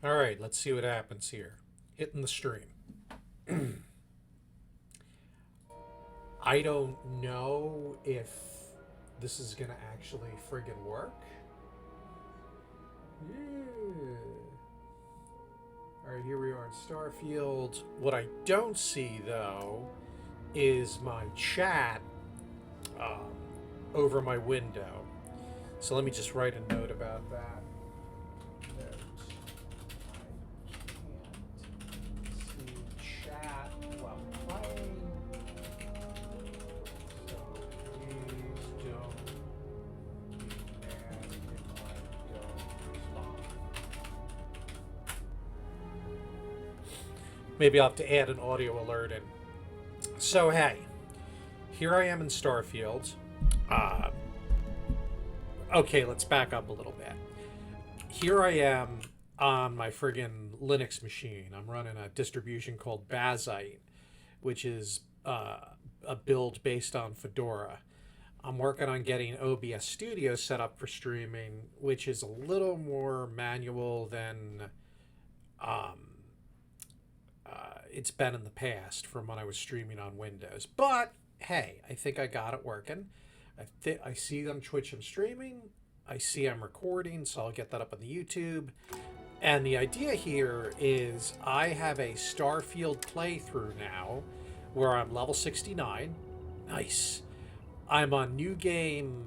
All right, let's see what happens here. Hitting the stream. I don't know if this is gonna actually friggin' work. Yeah. All right, here we are in Starfield. What I don't see though is my chat um, over my window. So let me just write a note about that. Note. I can't see chat while playing. So please don't be mad if I don't respond. Maybe I'll have to add an audio alert in. So hey, here I am in Starfield. Uh, okay, let's back up a little bit. Here I am on my friggin' Linux machine. I'm running a distribution called Bazite, which is a build based on Fedora. I'm working on getting OBS Studio set up for streaming, which is a little more manual than um, it's been in the past from when I was streaming on Windows. But hey, I think I got it working. I see on Twitch I'm streaming. I see I'm recording, so I'll get that up on the YouTube. And the idea here is I have a Starfield playthrough now where I'm level 69. Nice. I'm on New Game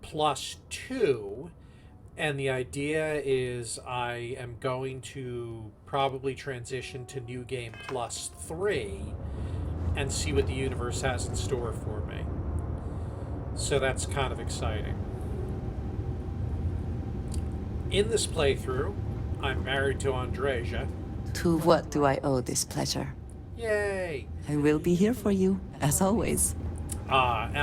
Plus 2, and the idea is I am going to probably transition to New Game Plus 3 and see what the universe has in store for me. So that's kind of exciting. In this playthrough, I'm married to Andreja. To what do I owe this pleasure? Yay! I will be here for you, as always. And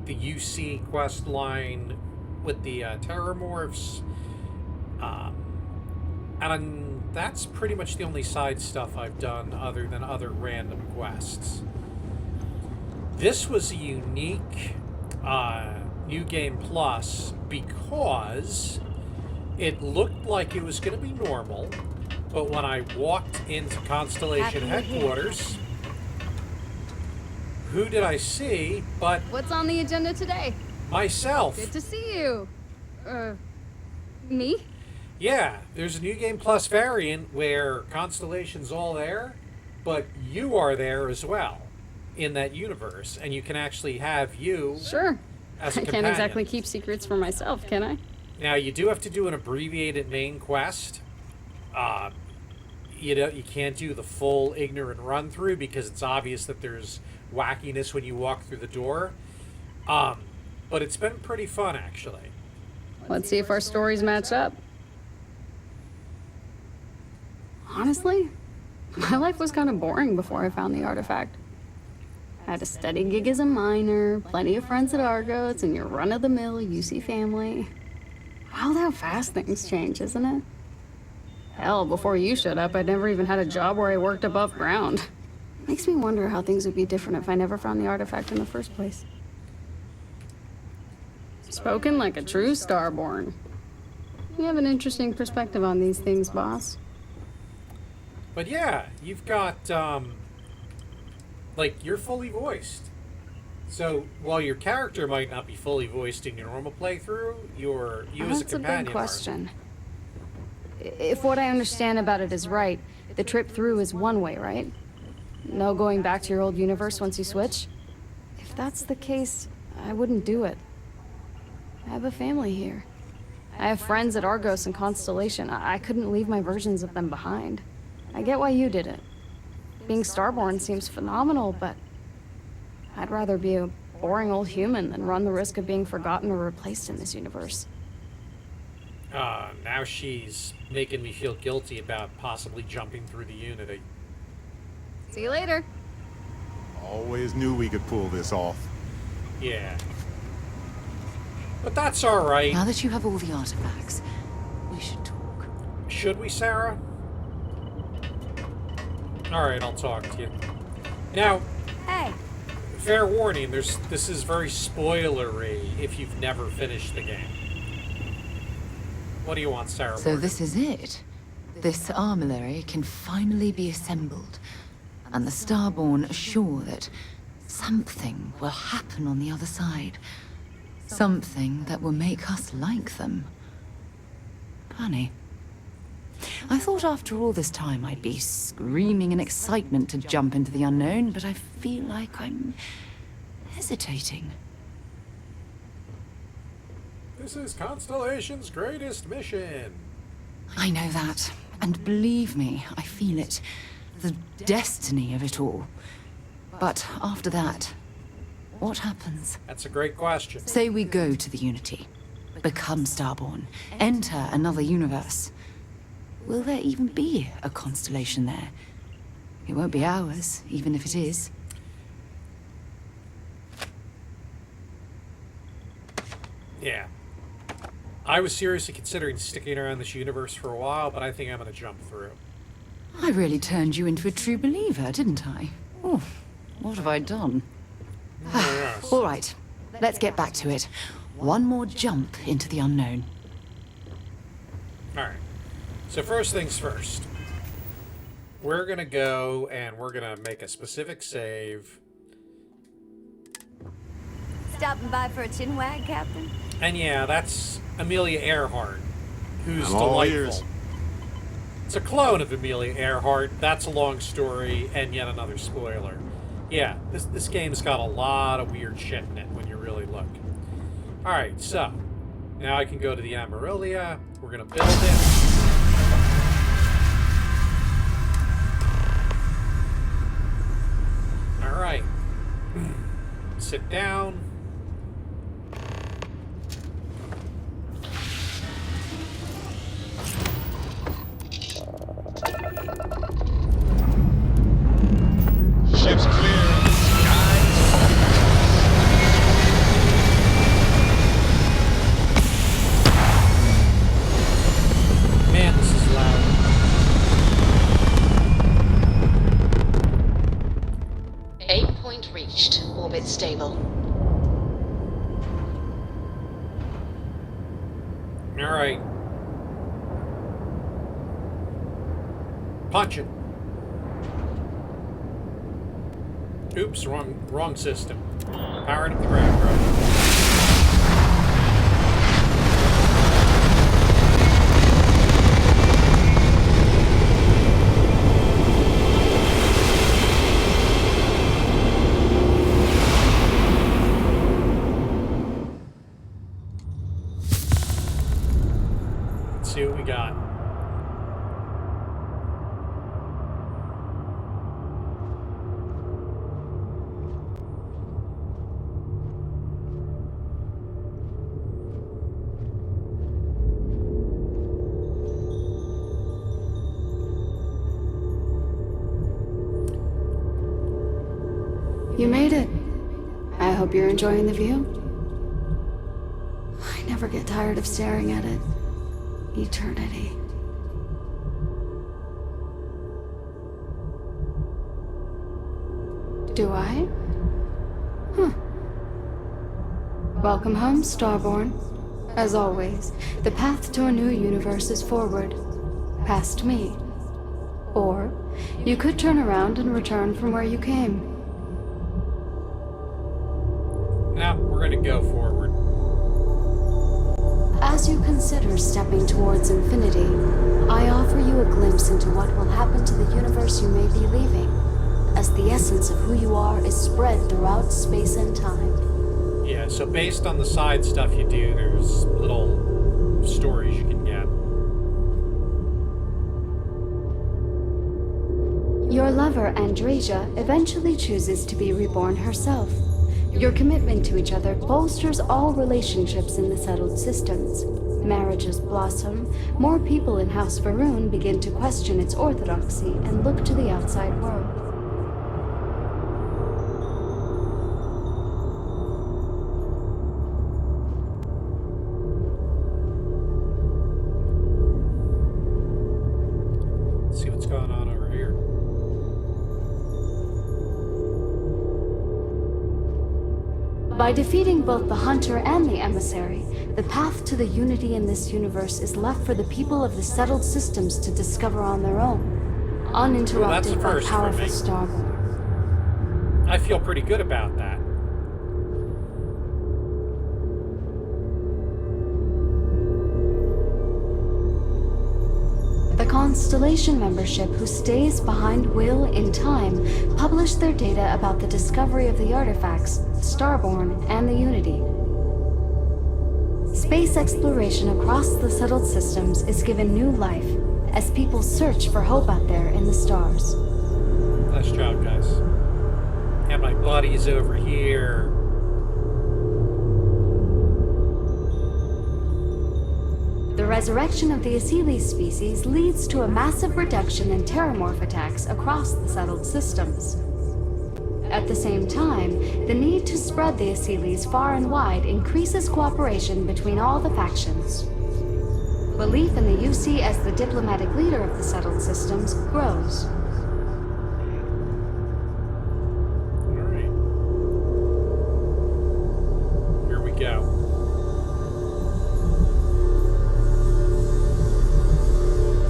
the UC quest line with the terramorphs. And that's pretty much the only side stuff I've done other than other random quests. This was a unique New Game Plus because it looked like it was going to be normal, but when I walked into Constellation headquarters, who did I see but What's on the agenda today? myself? Good to see you. Me? Yeah, there's a New Game Plus variant where Constellation's all there, but you are there as well in that universe, and you can actually have you Sure. as a I companion. can't exactly keep secrets for myself, can I? Now, you do have to do an abbreviated main quest. You can't do the full ignorant run through because it's obvious that there's wackiness when you walk through the door. But it's been pretty fun, actually. Let's see if our stories match up. Honestly, my life was kind of boring before I found the artifact. I had a steady gig as a miner, plenty of friends at Argos, and your run-of-the-mill UC family. Wild how fast things change, isn't it? Hell, before you showed up, I'd never even had a job where I worked above ground. Makes me wonder how things would be different if I never found the artifact in the first place. Spoken like a true Starborn. You have an interesting perspective on these things, boss. But yeah, you've got, you're fully voiced. So while your character might not be fully voiced in your normal playthrough, you as a companion That's a big question. If what I understand about it is right, the trip through is one way, right? No going back to your old universe once you switch? If that's the case, I wouldn't do it. I have a family here. I have friends at Argos and Constellation. I couldn't leave my versions of them behind. I get why you did it. Being Starborn seems phenomenal, but I'd rather be a boring old human than run the risk of being forgotten or replaced in this universe. Now she's making me feel guilty about possibly jumping through the Unity. See you later. Always knew we could pull this off. Yeah. But that's alright. Now that you have all the artifacts, we should talk. Should we, Sarah? Alright, I'll talk to you. Now, Hey. fair warning, this is very spoilery if you've never finished the game. What do you want, Sarah? So Morgan? this is it. This armillary can finally be assembled. And the Starborn are sure that something will happen on the other side. Something that will make us like them. Funny. I thought after all this time I'd be screaming in excitement to jump into the unknown, but I feel like I'm hesitating. This is Constellation's greatest mission. I know that, and believe me, I feel it. The destiny of it all. But after that, what happens? That's a great question. Say we go to the Unity, become Starborn, enter another universe. Will there even be a constellation there? It won't be ours, even if it is. Yeah. I was seriously considering sticking around this universe for a while, but I think I'm going to jump through. I really turned you into a true believer, didn't I? Oh, what have I done? Yes. All right, let's get back to it. One more jump into the unknown. Alright. So first things first. We're going to go and we're going to make a specific save. Stopping by for a chin wag, Captain? And yeah, that's Amelia Earhart, who's I'm all delightful. ears. It's a clone of Amelia Earhart. That's a long story and yet another spoiler. Yeah, this game's got a lot of weird shit in it when you really look. Alright, so now I can go to the Amaryllia. We're going to build it. Alright. Sit down. Ships clear. Man, this is loud. Aim point reached. Orbit stable. Alright. Punch it. Oops, wrong system. Powering up the ground, bro. Let's see what we got. You made it. I hope you're enjoying the view. I never get tired of staring at it. Eternity. Do I? Huh. Welcome home, Starborn. As always, the path to a new universe is forward. Past me. Or, you could turn around and return from where you came. Now, we're gonna go forward. As you consider stepping towards infinity, I offer you a glimpse into what will happen to the universe you may be leaving, as the essence of who you are is spread throughout space and time. Yeah, so based on the side stuff you do, there's little stories you can get. Your lover, Andresia, eventually chooses to be reborn herself. Your commitment to each other bolsters all relationships in the settled systems. Marriages blossom, more people in House Varun begin to question its orthodoxy and look to the outside world. Let's see what's going on over here. By defeating both the Hunter and the Emissary, the path to the unity in this universe is left for the people of the settled systems to discover on their own, uninterrupted by first for powerful me. Starborn. I feel pretty good about that. The Constellation membership who stays behind will, in time, publish their data about the discovery of the artifacts, Starborn, and the Unity. Space exploration across the settled systems is given new life as people search for hope out there in the stars. Nice job, guys. And my buddy's over here. The resurrection of the Asili species leads to a massive reduction in terramorph attacks across the settled systems. At the same time, the need to spread the Asilis far and wide increases cooperation between all the factions. Belief in the UC as the diplomatic leader of the settled systems grows. Alright. Here we go.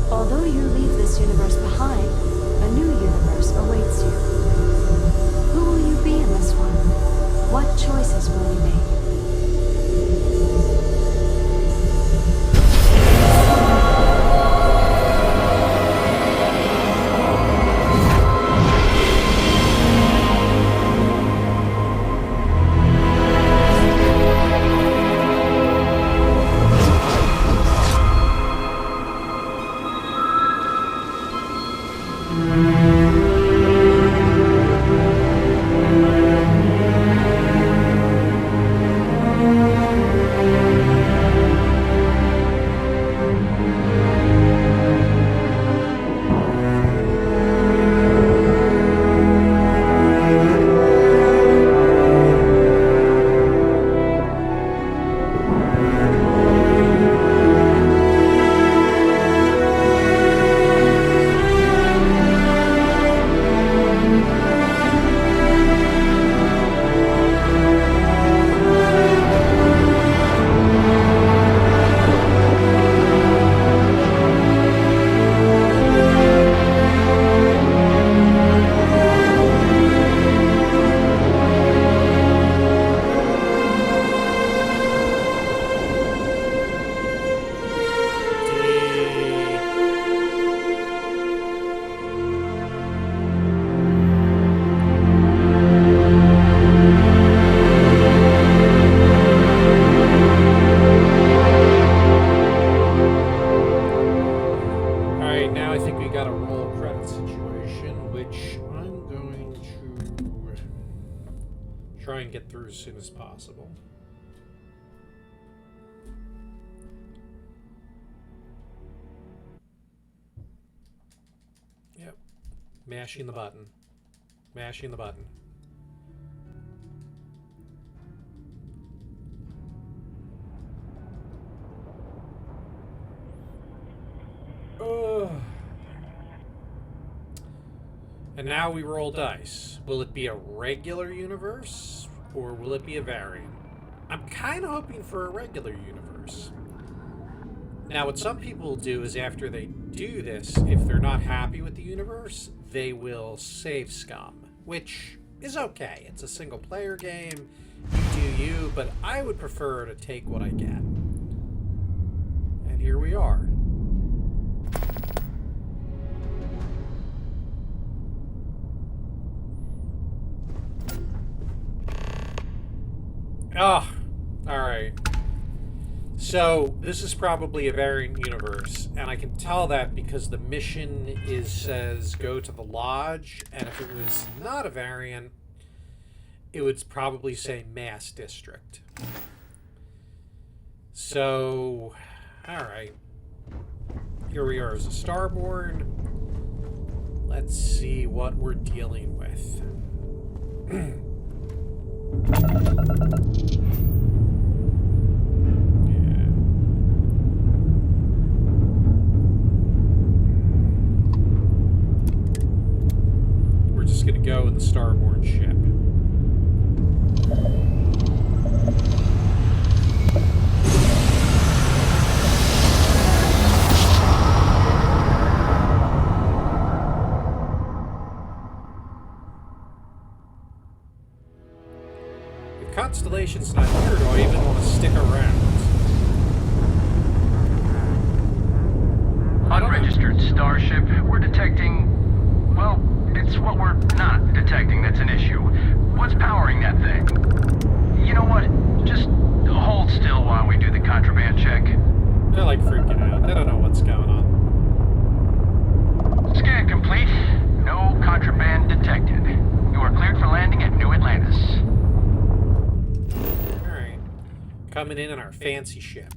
Although you leave this universe behind, a new universe awaits you. Who will you be in this one? What choices will you make? try and get through as soon as possible. Yep. Mashing the button. Mashing the button. Ugh. And now we roll dice. Will it be a regular universe, or will it be a variant? I'm kind of hoping for a regular universe. Now, what some people do is after they do this, if they're not happy with the universe, they will save scum, which is okay. It's a single-player game. You do you, but I would prefer to take what I get. And here we are. Oh, alright. So, this is probably a variant universe, and I can tell that because the mission says go to the lodge, and if it was not a variant, it would probably say mass district. So, alright. Here we are as a Starborn. Let's see what we're dealing with. We're just gonna go in the Starborn ship. situation's not here, do I even want to stick around? Unregistered starship. We're detecting... Well, it's what we're not detecting that's an issue. What's powering that thing? You know what? Just hold still while we do the contraband check. They're like freaking out. They don't know what's going on. Scan complete. No contraband detected. You are cleared for landing at New Atlantis. Alright. Coming in our fancy ship.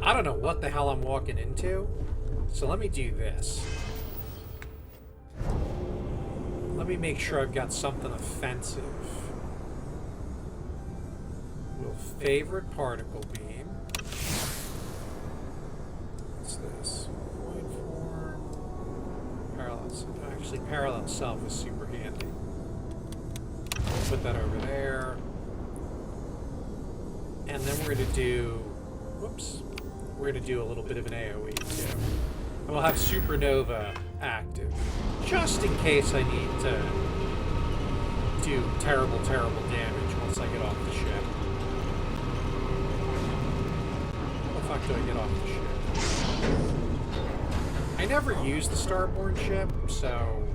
I don't know what the hell I'm walking into, so let me do this. Let me make sure I've got something offensive. Will favorite particle beam. What's this? Void form. Parallel. Actually, parallel self is super handy. Put that over there. And then we're going to do... Whoops. We're going to do a little bit of an AoE, too. And we'll have Supernova active. Just in case I need to do terrible, terrible damage once I get off the ship. How the fuck do I get off the ship? I never used the Starborn ship, so...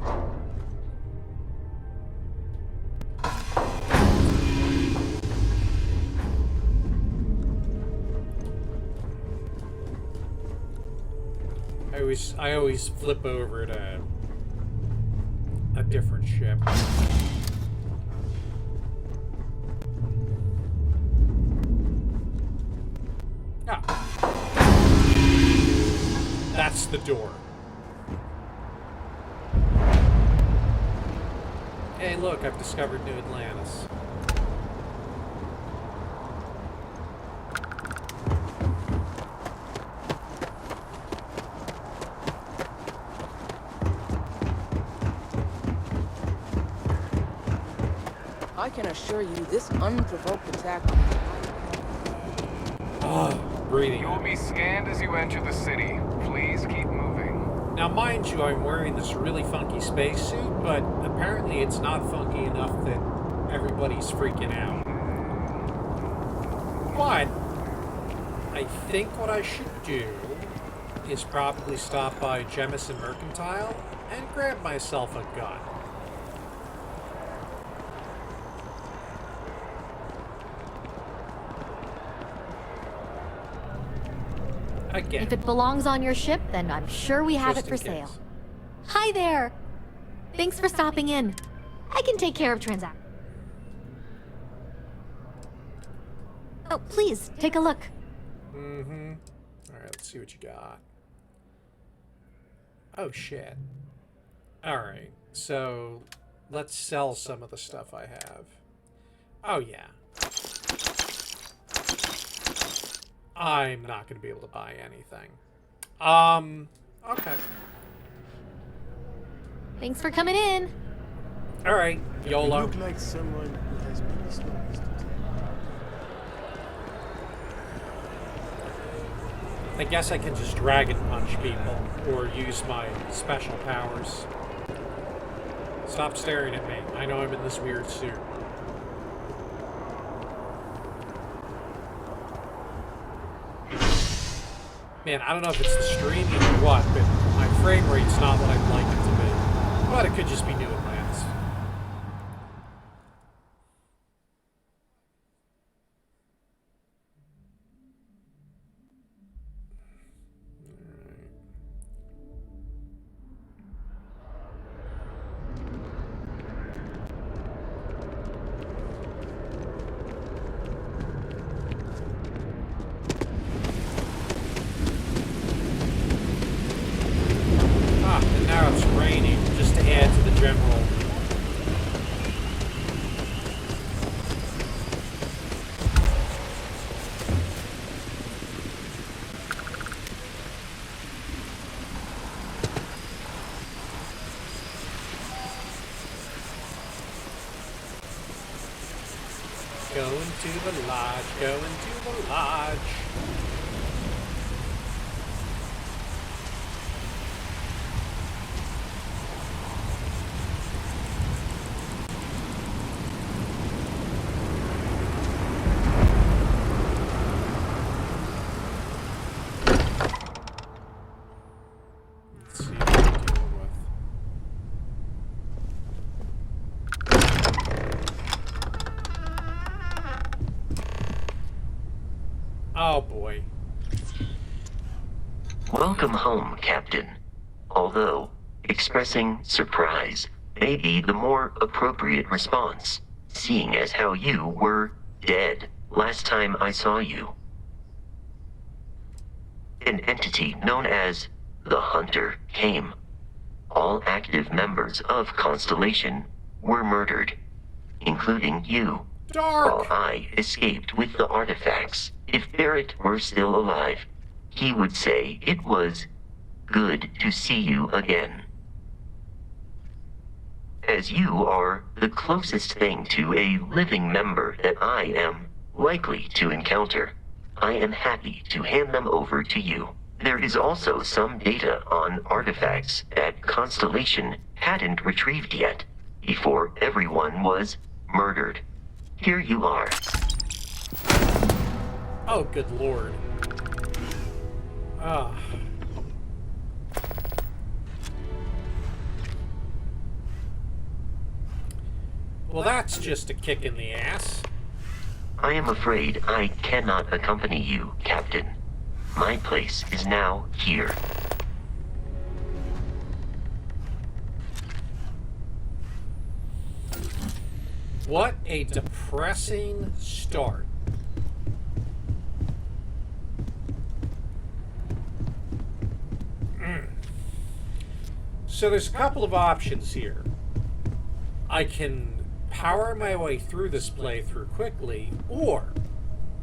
I always flip over to a different ship. Ah. That's the door. Hey, look, I've discovered New Atlantis. I can assure you this unprovoked attack... Oh, breathing. You will be scanned as you enter the city. Please keep moving. Now, mind you, I'm wearing this really funky spacesuit, but apparently it's not funky enough that everybody's freaking out. But I think what I should do is probably stop by Jemison Mercantile and grab myself a gun. Again. If it belongs on your ship, then I'm sure we have it for sale. Hi there! Thanks for stopping in. I can take care of transactions. Oh, please, take a look. Mm-hmm. Alright, let's see what you got. Oh, shit. Alright, so let's sell some of the stuff I have. Oh, yeah. I'm not going to be able to buy anything. Okay. Thanks for coming in. Alright, YOLO. You look like someone who has many stories to tell. I guess I can just dragon punch people or use my special powers. Stop staring at me. I know I'm in this weird suit. Man, I don't know if it's the streaming or what, but my frame rate's not what I'd like it to be. But it could just be New Atlantis. Going to the lodge, going to the lodge. Let's see what we're dealing with. Oh boy. Welcome home, Captain. Although, expressing surprise may be the more appropriate response, seeing as how you were dead last time I saw you. An entity known as the Hunter came. All active members of Constellation were murdered, including you. Dark! While I escaped with the artifacts. If Barrett were still alive, he would say it was good to see you again. As you are the closest thing to a living member that I am likely to encounter, I am happy to hand them over to you. There is also some data on artifacts that Constellation hadn't retrieved yet, before everyone was murdered. Here you are. Oh, good lord. Ah. Well, that's just a kick in the ass. I am afraid I cannot accompany you, Captain. My place is now here. What a depressing start. So there's a couple of options here. I can power my way through this playthrough quickly, or,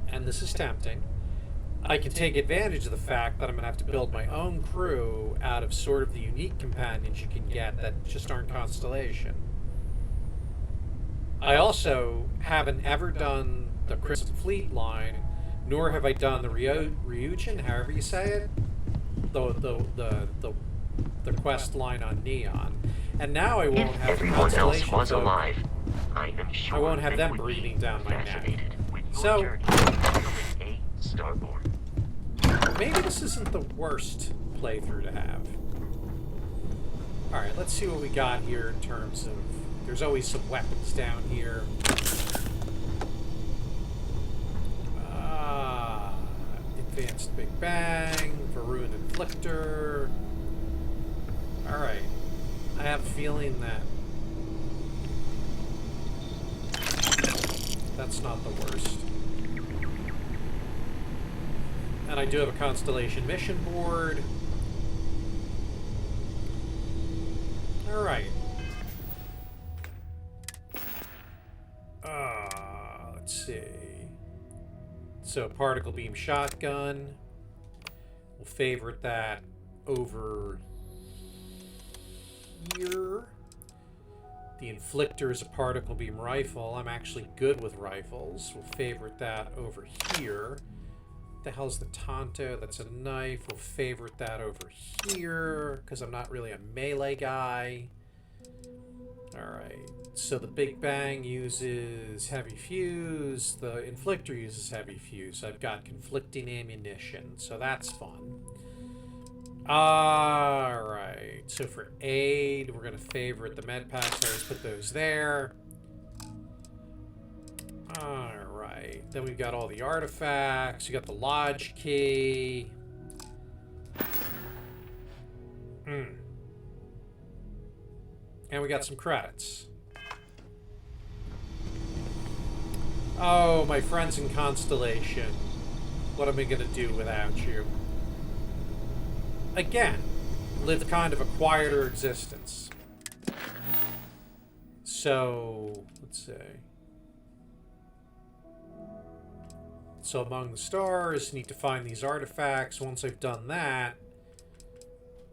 and this is tempting, I can take advantage of the fact that I'm going to have to build my own crew out of sort of the unique companions you can get that just aren't Constellation. I also haven't ever done the Crimson Fleet line, nor have I done the Ryujin, however you say it, the quest line on Neon. And now I won't have everyone else was folk. Alive. I am sure I won't have them would be breathing down my neck. fascinated with your So, journey to becoming a Starborn. maybe this isn't the worst playthrough to have. Alright, let's see what we got here in terms of... There's always some weapons down here. Advanced Big Bang, Varun Inflictor. Alright. I have a feeling that that's not the worst. And I do have a Constellation mission board. Alright. Let's see. So, particle beam shotgun. We'll favorite that over here. The Inflictor is a particle beam rifle. I'm actually good with rifles. We'll favorite that over here. What the hell's the Tonto? That's a knife. We'll favorite that over here because I'm not really a melee guy. Alright. So the Big Bang uses heavy fuse. The Inflictor uses heavy fuse. I've got conflicting ammunition, so that's fun. Alright, so for aid, we're going to favorite the med packs. So let's put those there. Alright, then we've got all the artifacts. You got the lodge key. And we got some credits. Oh, my friends in Constellation. What am I going to do without you? Again, live kind of a quieter existence. So, let's see. So among the stars, need to find these artifacts. Once I've done that,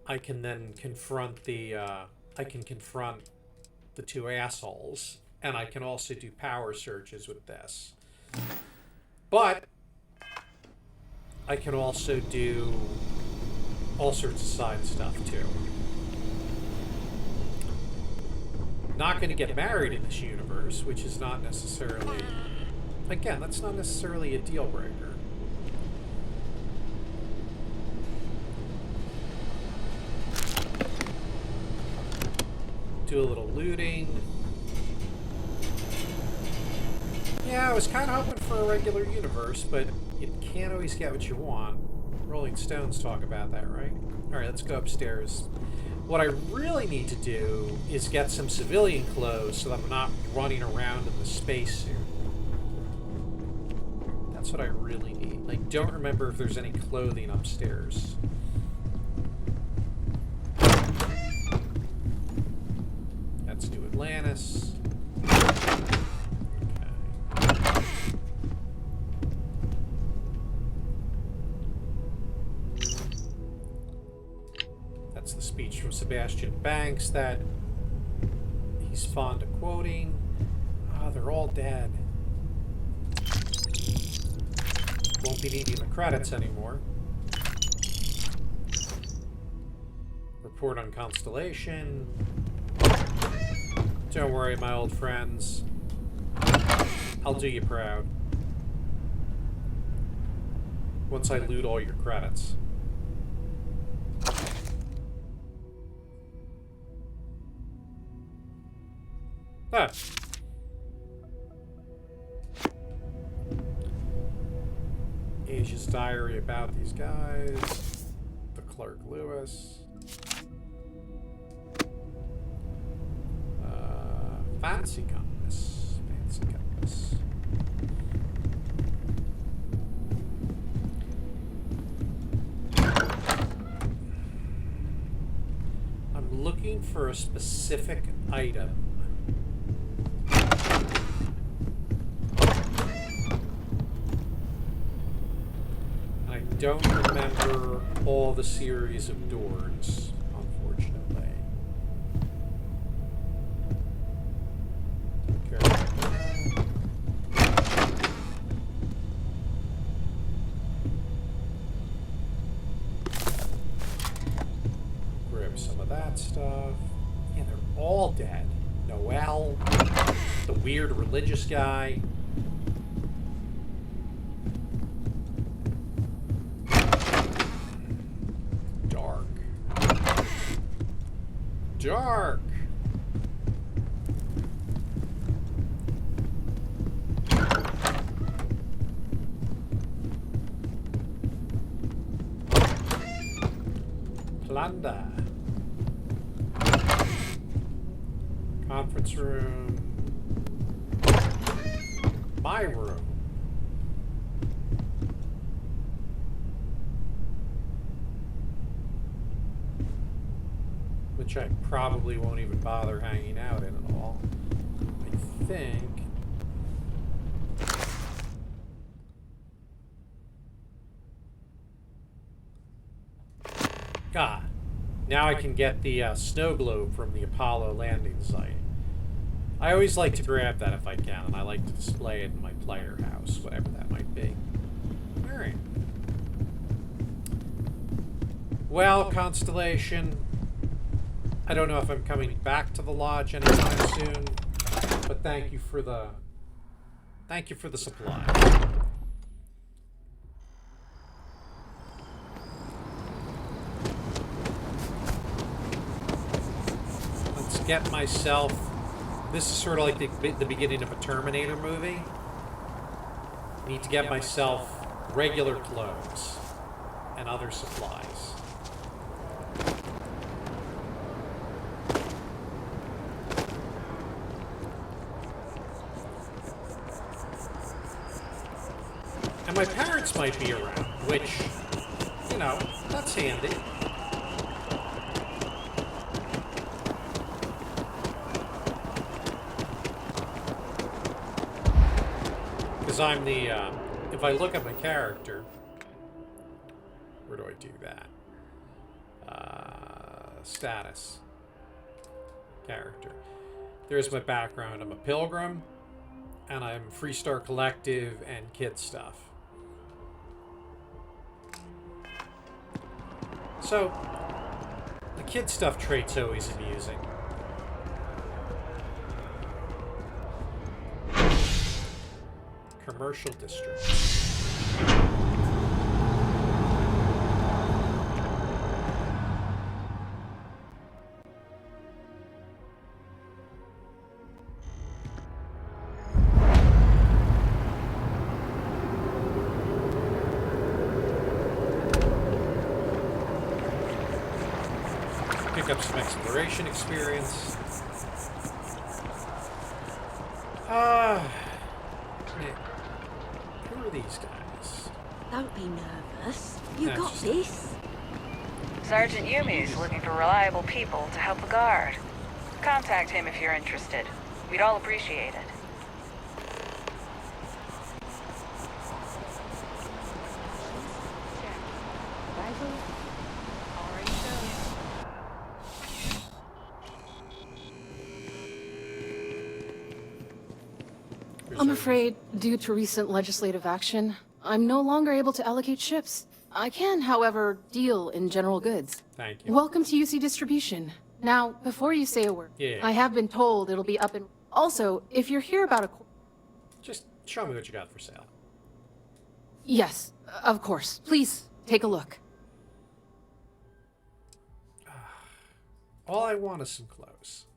I can then confront the, the two assholes. And I can also do power searches with this. But I can also do all sorts of side stuff too. Not going to get married in this universe, which is not necessarily, again, that's not necessarily a deal breaker. Do a little looting. Yeah, I was kind of hoping for a regular universe, but you can't always get what you want. Rolling Stones talk about that, right? Alright, let's go upstairs. What I really need to do is get some civilian clothes so that I'm not running around in the spacesuit. That's what I really need. I don't remember if there's any clothing upstairs. That's New Atlantis. The speech from Sebastian Banks that he's fond of quoting. Ah, they're all dead. Won't be needing the credits anymore. Report on Constellation. Don't worry, my old friends. I'll do you proud. Once I loot all your credits. Ah. Asia's diary about these guys. The Clark Lewis. Fancy Compass. Fancy Compass. I'm looking for a specific item. I don't remember all the series of doors, unfortunately. Okay. Grab some of that stuff. Yeah, they're all dead. Noel, the weird religious guy. Dark. Plunder. Conference room. My room. Which I probably won't even bother hanging out in at all. I think. God. Now I can get the snow globe from the Apollo landing site. I always like to grab that if I can, and I like to display it in my player house, whatever that might be. Alright. Well, Constellation. I don't know if I'm coming back to the lodge anytime soon, but thank you for the supply. Let's get myself. This is sort of like the beginning of a Terminator movie. I need to get myself regular clothes and other supplies. And my parents might be around, which, you know, that's handy. Because I'm the, if I look at my character, where do I do that? Status. Character. There's my background. I'm a pilgrim. And I'm Freestar Collective and kit stuff. So, the kid stuff trait's always amusing. Commercial district. Pick up some exploration experience. Nick, who are these guys? Don't be nervous. You got this. Sergeant Yumi's looking for reliable people to help the guard. Contact him if you're interested. We'd all appreciate it. I'm afraid, due to recent legislative action, I'm no longer able to allocate ships. I can, however, deal in general goods. Thank you. Welcome to UC Distribution. Now, before you say a word, I have been told it'll be up and... Also, if you're here about a... Just show me what you got for sale. Yes, of course. Please, take a look. All I want is some clothes.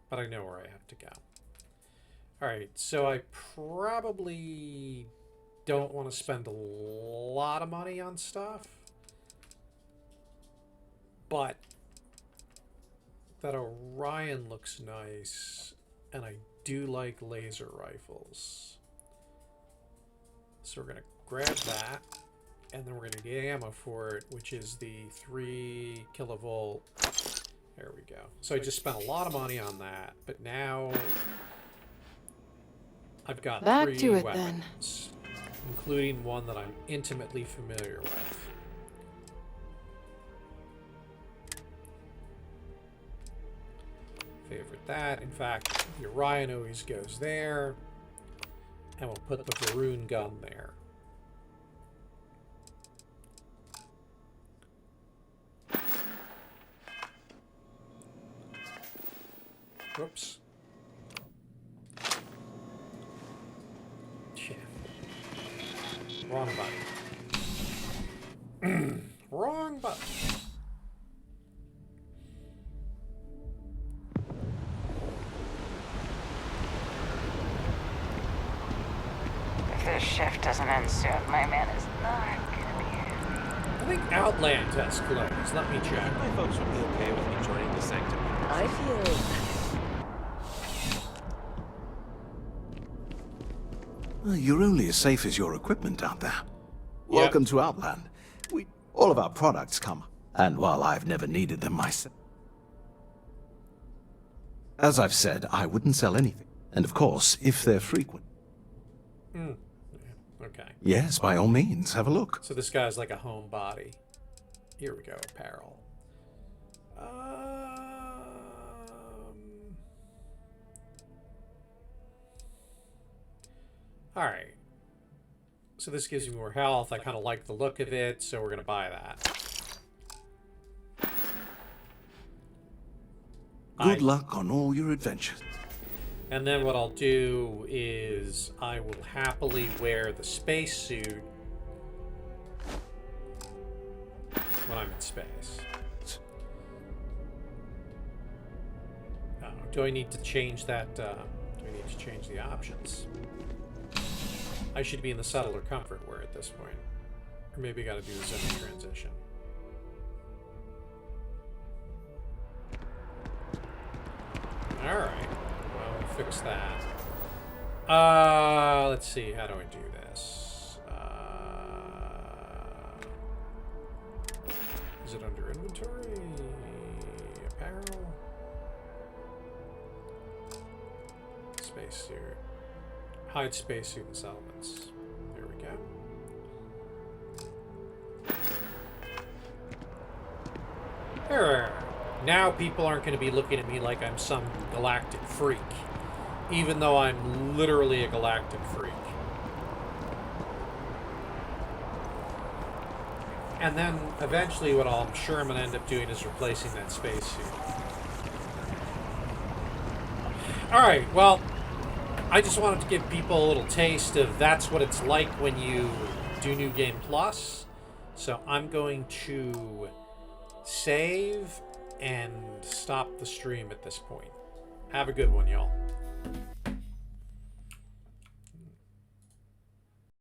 But I know where I have to go. Alright, so I probably don't want to spend a lot of money on stuff. But that Orion looks nice, and I do like laser rifles. So we're going to grab that, and then we're going to get ammo for it, which is the 3 kilovolt. There we go. So I just spent a lot of money on that, but now I've got Back 3 to it, weapons, including one that I'm intimately familiar with. Favorite that. In fact, the Orion always goes there, and we'll put the Varun gun there. Whoops. Shit. Wrong button. Wrong button. If this shift doesn't end soon, my man is not gonna be happy. I think Outland has clothes. Let me check. My folks would be okay with me joining the Sanctum. I feel... You're only as safe as your equipment out there. Welcome to Outland. All of our products come, and while I've never needed them myself, as I've said, I wouldn't sell anything. And of course, if they're frequent. Okay. Yes, by all means, have a look. So this guy's like a homebody. Here we go, apparel. Alright. So this gives you more health. I kind of like the look of it, so we're going to buy that. Good luck on all your adventures. And then what I'll do is I will happily wear the spacesuit when I'm in space. Oh, do I need to change that? Do I need to change the options? I should be in the subtle or comfort wear at this point. Or maybe I gotta do the zone transition. Alright. Well, we'll fix that. Let's see. How do I do this? Is it under inventory? Apparel? Spacesuit. Hide spacesuit and settlements. There we go. There. Now people aren't going to be looking at me like I'm some galactic freak, even though I'm literally a galactic freak. And then eventually what I'm sure I'm going to end up doing is replacing that spacesuit. Alright, well, I just wanted to give people a little taste of that's what it's like when you do New Game Plus. So I'm going to save and stop the stream at this point. Have a good one, y'all.